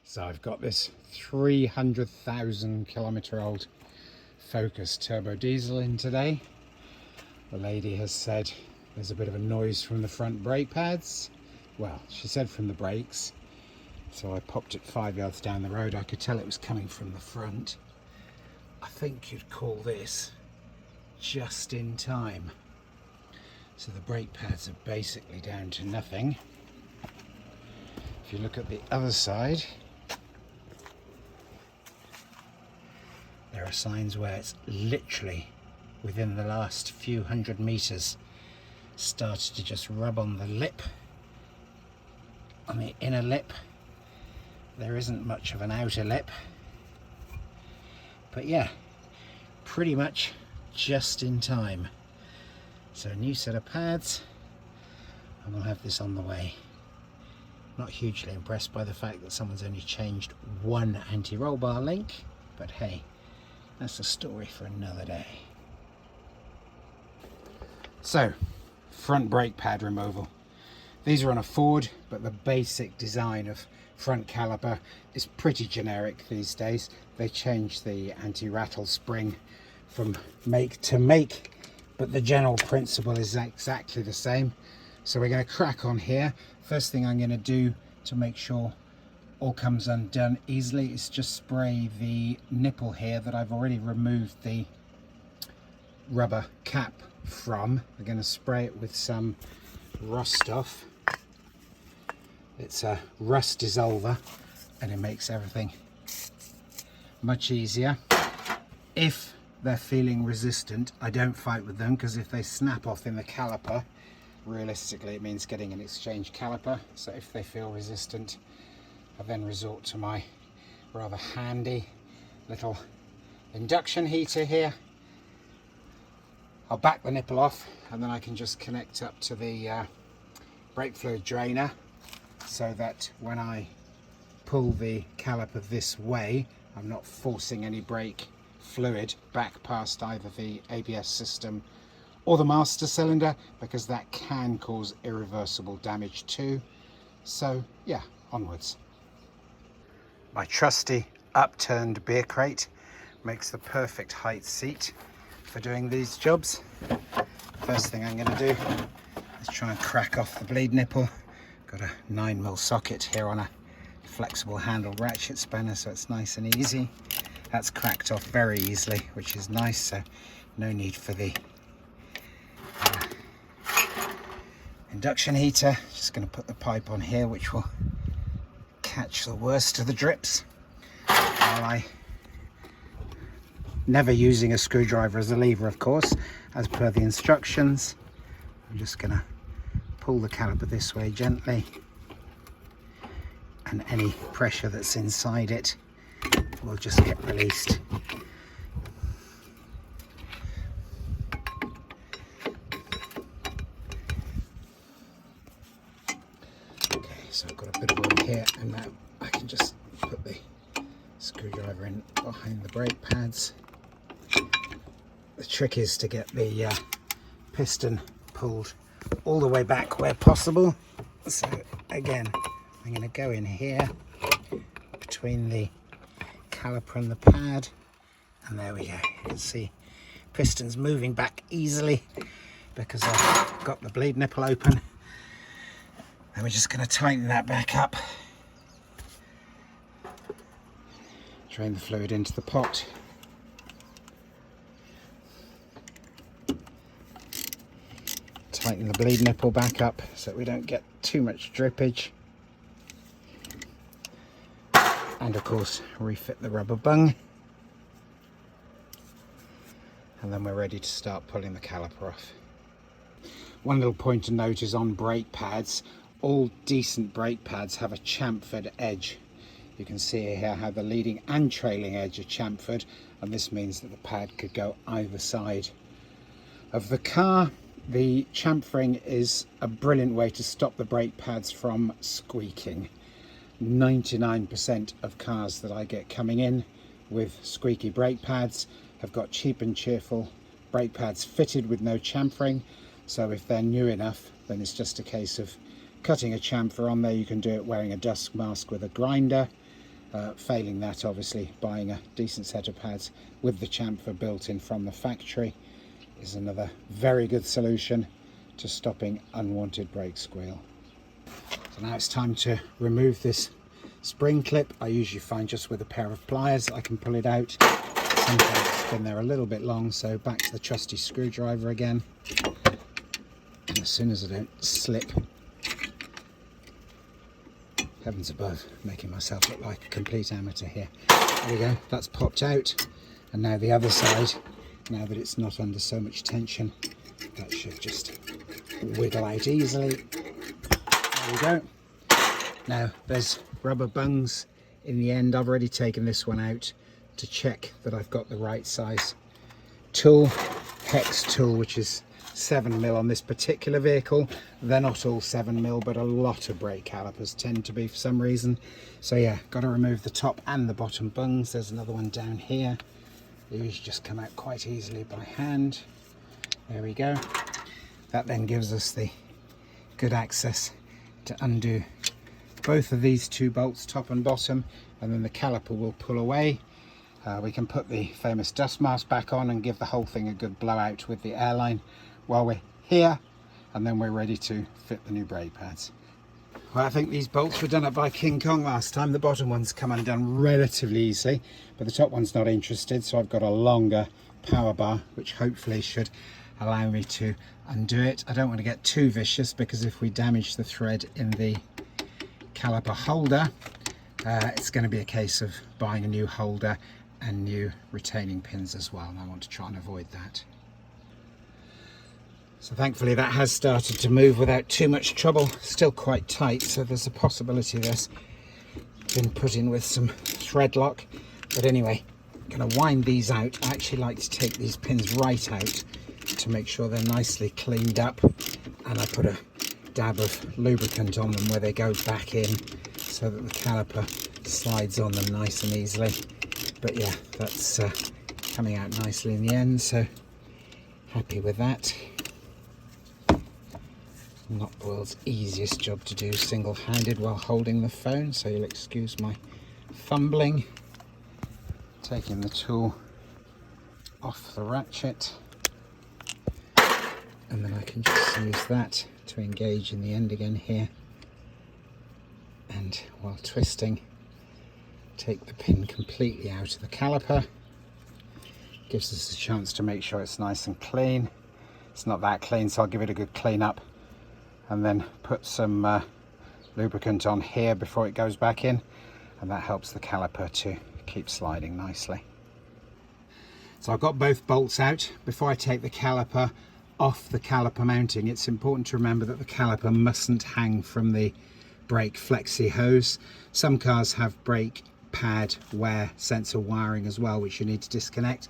So I've got this 300,000 kilometre old Focus turbo diesel in today. The lady has said there's a bit of a noise from the front brake pads. Well, she said from the brakes. So I popped it 5 yards down the road. I could tell it was coming from the front. I think you'd call this just in time. So the brake pads are basically down to nothing. If you look at the other side, there are signs where it's literally within the last few hundred meters started to just rub on the lip, on the inner lip. There isn't much of an outer lip, but yeah, pretty much just in time. So a new set of pads, and we'll have this on the way. Not hugely impressed by the fact that someone's only changed one anti-roll bar link, but hey, that's a story for another day. So, front brake pad removal. These are on a Ford, but the basic design of front caliper is pretty generic these days. They changed the anti-rattle spring from make to make, but the general principle is exactly the same. So we're going to crack on here. First thing I'm going to do to make sure all comes undone easily is just spray the nipple here that I've already removed the rubber cap from. We're going to spray it with some rust off. It's a rust dissolver and it makes everything much easier. If they're feeling resistant, I don't fight with them, because if they snap off in the caliper, realistically it means getting an exchange caliper. So if they feel resistant, I then resort to my rather handy little induction heater here. I'll back the nipple off and then I can just connect up to the brake fluid drainer, so that when I pull the caliper this way, I'm not forcing any brake fluid back past either the ABS system or the master cylinder, because that can cause irreversible damage too. So yeah, onwards. My trusty upturned beer crate makes the perfect height seat for doing these jobs. First thing I'm going to do is try and crack off the bleed nipple. Got a 9mm socket here on a flexible handled ratchet spanner, so it's nice and easy. That's cracked off very easily, which is nice, so no need for the induction heater. Just going to put the pipe on here, which will catch the worst of the drips, while never using a screwdriver as a lever, of course, as per the instructions. I'm just going to pull the caliper this way gently, and any pressure that's inside it will just get released. Okay, so I've got a bit of room here, and now I can just put the screwdriver in behind the brake pads. The trick is to get the piston pulled all the way back where possible. So again, I'm going to go in here between the caliper and the pad, and there we go. You can see pistons moving back easily because I've got the bleed nipple open. And we're just going to tighten that back up. Drain the fluid into the pot. Tighten the bleed nipple back up so that we don't get too much drippage. And of course, refit the rubber bung. And then we're ready to start pulling the caliper off. One little point to note is on brake pads, all decent brake pads have a chamfered edge. You can see here how the leading and trailing edge are chamfered, and this means that the pad could go either side of the car. The chamfering is a brilliant way to stop the brake pads from squeaking. 99% of cars that I get coming in with squeaky brake pads have got cheap and cheerful brake pads fitted with no chamfering. So if they're new enough, then it's just a case of cutting a chamfer on there. You can do it wearing a dust mask with a grinder, Failing that, obviously buying a decent set of pads with the chamfer built in from the factory is another very good solution to stopping unwanted brake squeal. So now it's time to remove this spring clip. I usually find just with a pair of pliers I can pull it out. Sometimes it's been there a little bit long, so back to the trusty screwdriver again. And as soon as I don't slip, heavens above, making myself look like a complete amateur here. There we go, that's popped out. And now the other side, now that it's not under so much tension, that should just wiggle out easily. There we go. Now there's rubber bungs in the end. I've already taken this one out to check that I've got the right size tool, hex tool, which is 7mm on this particular vehicle. They're not all 7mm, but a lot of brake calipers tend to be for some reason. So yeah, got to remove the top and the bottom bungs. There's another one down here. They usually just come out quite easily by hand. There we go. That then gives us the good access to undo both of these two bolts, top and bottom, and then the caliper will pull away. We can put the famous dust mask back on and give the whole thing a good blowout with the airline while we're here, and then we're ready to fit the new brake pads. Well, I think these bolts were done up by King Kong last time. The bottom ones come undone relatively easily, but the top one's not interested, so I've got a longer power bar which hopefully should allow me to undo it. I don't want to get too vicious, because if we damage the thread in the caliper holder, it's going to be a case of buying a new holder and new retaining pins as well, and I want to try and avoid that. So thankfully that has started to move without too much trouble. Still quite tight, so there's a possibility this been put in with some thread lock. But anyway, I'm going to wind these out. I actually like to take these pins right out to make sure they're nicely cleaned up, and I put a dab of lubricant on them where they go back in so that the caliper slides on them nice and easily. But yeah, that's coming out nicely in the end, so happy with that. Not the world's easiest job to do single-handed while holding the phone, so you'll excuse my fumbling. Taking the tool off the ratchet, and then I can just use that to engage in the end again here, and while twisting, take the pin completely out of the caliper. Gives us a chance to make sure it's nice and clean. It's not that clean, so I'll give it a good clean up, and then put some lubricant on here before it goes back in, and that helps the caliper to keep sliding nicely. So I've got both bolts out. Before I take the caliper off the caliper mounting, it's important to remember that the caliper mustn't hang from the brake flexi hose. Some cars have brake pad wear sensor wiring as well, which you need to disconnect.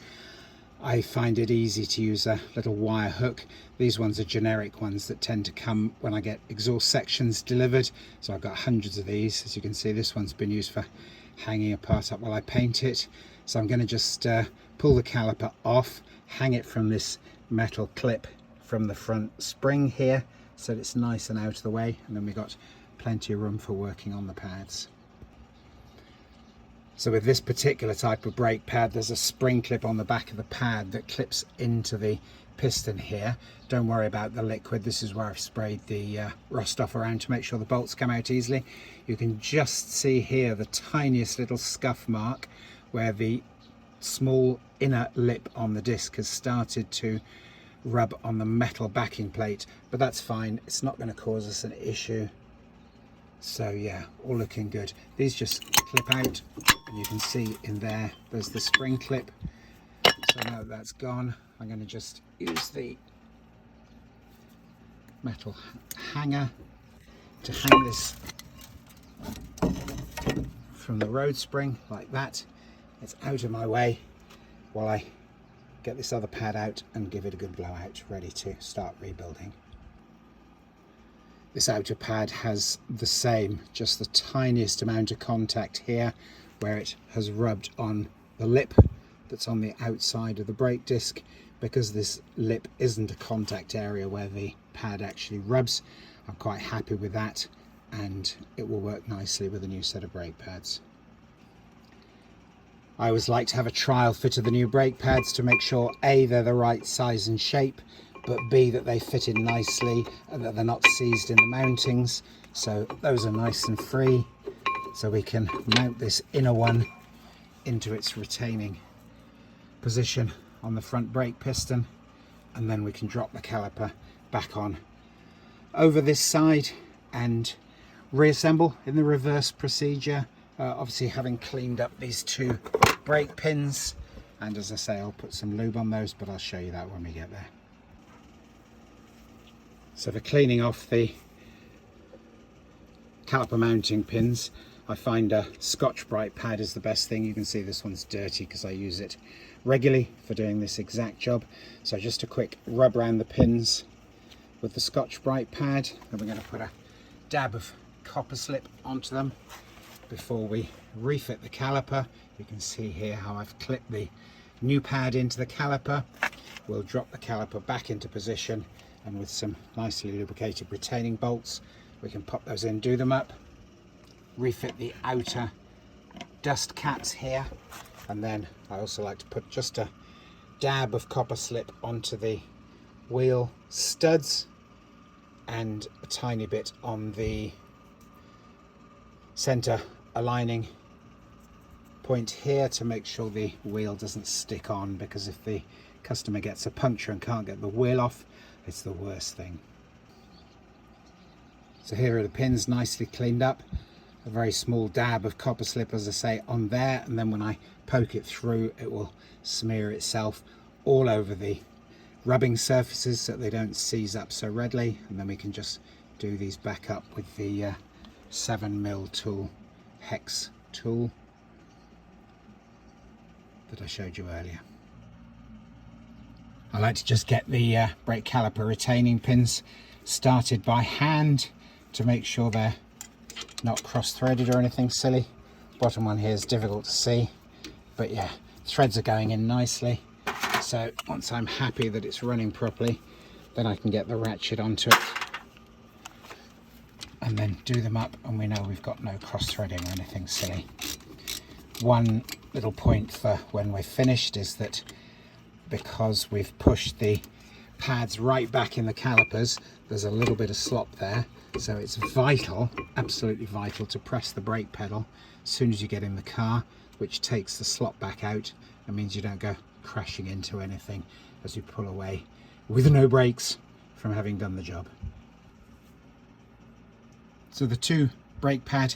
I find it easy to use a little wire hook. These ones are generic ones that tend to come when I get exhaust sections delivered, so I've got hundreds of these. As you can see, this one's been used for hanging a part up while I paint it. So I'm going to just pull the caliper off, hang it from this metal clip from the front spring here so that it's nice and out of the way, and then we've got plenty of room for working on the pads. So with this particular type of brake pad, there's a spring clip on the back of the pad that clips into the piston here. Don't worry about the liquid. This is where I've sprayed the rust off around to make sure the bolts come out easily. You can just see here the tiniest little scuff mark where the small inner lip on the disc has started to rub on the metal backing plate, but that's fine. It's not going to cause us an issue. So yeah, all looking good. These just clip out, and you can see in there, there's the spring clip. So now that that's gone, I'm going to just use the metal hanger to hang this from the road spring like that. It's out of my way while I get this other pad out and give it a good blowout, ready to start rebuilding. This outer pad has the same, just the tiniest amount of contact here where it has rubbed on the lip that's on the outside of the brake disc. Because this lip isn't a contact area where the pad actually rubs, I'm quite happy with that, and it will work nicely with a new set of brake pads. I always like to have a trial fit of the new brake pads to make sure A, they're the right size and shape, but B, that they fit in nicely and that they're not seized in the mountings. So those are nice and free, so we can mount this inner one into its retaining position on the front brake piston, and then we can drop the caliper back on over this side and reassemble in the reverse procedure, obviously having cleaned up these two brake pins. And as I say, I'll put some lube on those, but I'll show you that when we get there. So for cleaning off the caliper mounting pins, I find a Scotch-Brite pad is the best thing. You can see this one's dirty because I use it regularly for doing this exact job. So just a quick rub around the pins with the Scotch-Brite pad, and we're going to put a dab of copper slip onto them before we refit the caliper. You can see here how I've clipped the new pad into the caliper. We'll drop the caliper back into position, and with some nicely lubricated retaining bolts we can pop those in, do them up, refit the outer dust caps here, and then I also like to put just a dab of copper slip onto the wheel studs and a tiny bit on the center aligning point here to make sure the wheel doesn't stick on, because if the customer gets a puncture and can't get the wheel off, it's the worst thing. So here are the pins nicely cleaned up. A very small dab of copper slip, as I say, on there, and then when I poke it through it will smear itself all over the rubbing surfaces so that they don't seize up so readily, and then we can just do these back up with the 7mm tool, hex tool that I showed you earlier. I like to just get the brake caliper retaining pins started by hand to make sure they're not cross-threaded or anything silly. Bottom one here is difficult to see, but yeah, threads are going in nicely. So once I'm happy that it's running properly, then I can get the ratchet onto it and then do them up, and we know we've got no cross-threading or anything silly. One little point for when we're finished is that because we've pushed the pads right back in the calipers, there's a little bit of slop there, so it's vital, absolutely vital, to press the brake pedal as soon as you get in the car, which takes the slop back out and means you don't go crashing into anything as you pull away with no brakes from having done the job. So the two brake pad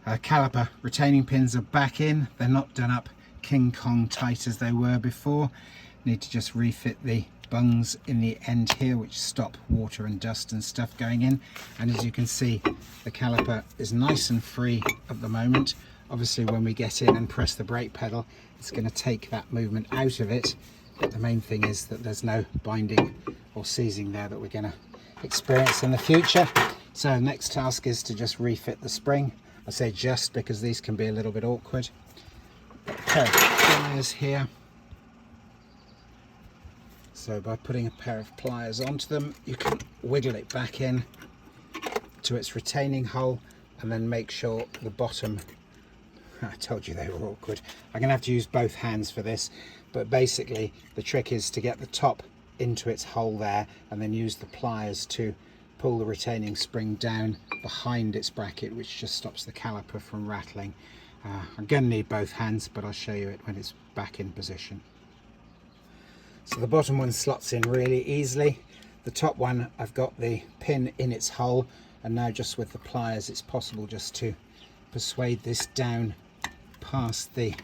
caliper retaining pins are back in. They're not done up King Kong tight as they were before. Need to just refit the bungs in the end here, which stop water and dust and stuff going in. And as you can see, the caliper is nice and free at the moment. Obviously when we get in and press the brake pedal, it's going to take that movement out of it, but the main thing is that there's no binding or seizing there that we're going to experience in the future. So next task is to just refit the spring. I say just because these can be a little bit awkward. Got a pair of pliers here. So by putting a pair of pliers onto them, you can wiggle it back in to its retaining hole, and then make sure the bottom, I told you they were awkward. I'm going to have to use both hands for this, but basically the trick is to get the top into its hole there and then use the pliers to pull the retaining spring down behind its bracket, which just stops the caliper from rattling. I'm going to need both hands, but I'll show you it when it's back in position. So the bottom one slots in really easily. The top one, I've got the pin in its hole, and now just with the pliers it's possible just to persuade this down past the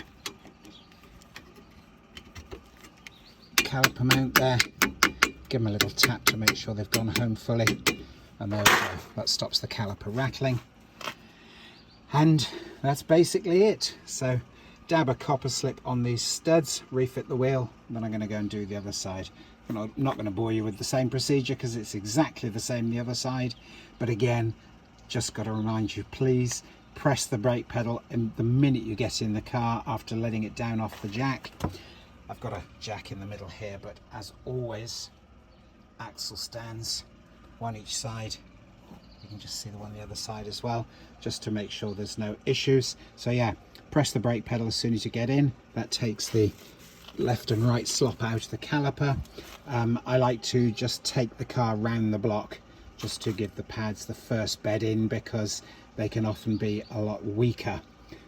caliper mount there. Give them a little tap to make sure they've gone home fully, and there we go. That stops the caliper rattling, and that's basically it. So dab a copper slip on these studs, refit the wheel, and then I'm going to go and do the other side. I'm not going to bore you with the same procedure because it's exactly the same the other side, but again, just got to remind you, please press the brake pedal and the minute you get in the car after letting it down off the jack. I've got a jack in the middle here, but as always, axle stands, one each side. You can just see the one on the other side as well, just to make sure there's no issues. So yeah, Press the brake pedal as soon as you get in. That takes the left and right slop out of the caliper. I like to just take the car round the block just to give the pads the first bed in, because they can often be a lot weaker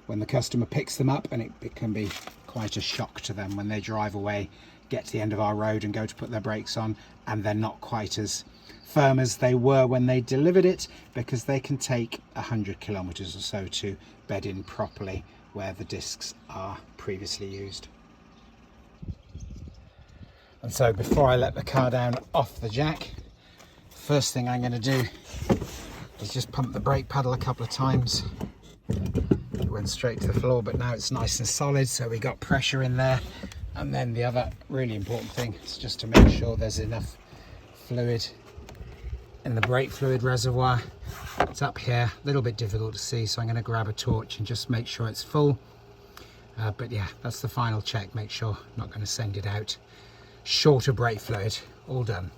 when the customer picks them up, and it can be quite a shock to them when they drive away, get to the end of our road and go to put their brakes on, and they're not quite as firm as they were when they delivered it, because they can take 100 kilometers or so to bed in properly where the discs are previously used. And so before I let the car down off the jack, first thing I'm going to do is just pump the brake pedal a couple of times. It went straight to the floor, but now it's nice and solid, so we got pressure in there. And then the other really important thing is just to make sure there's enough fluid in the brake fluid reservoir. It's up here, a little bit difficult to see, so I'm going to grab a torch and just make sure it's full. But yeah, that's the final check. Make sure I'm not going to send it out short of brake fluid. All done.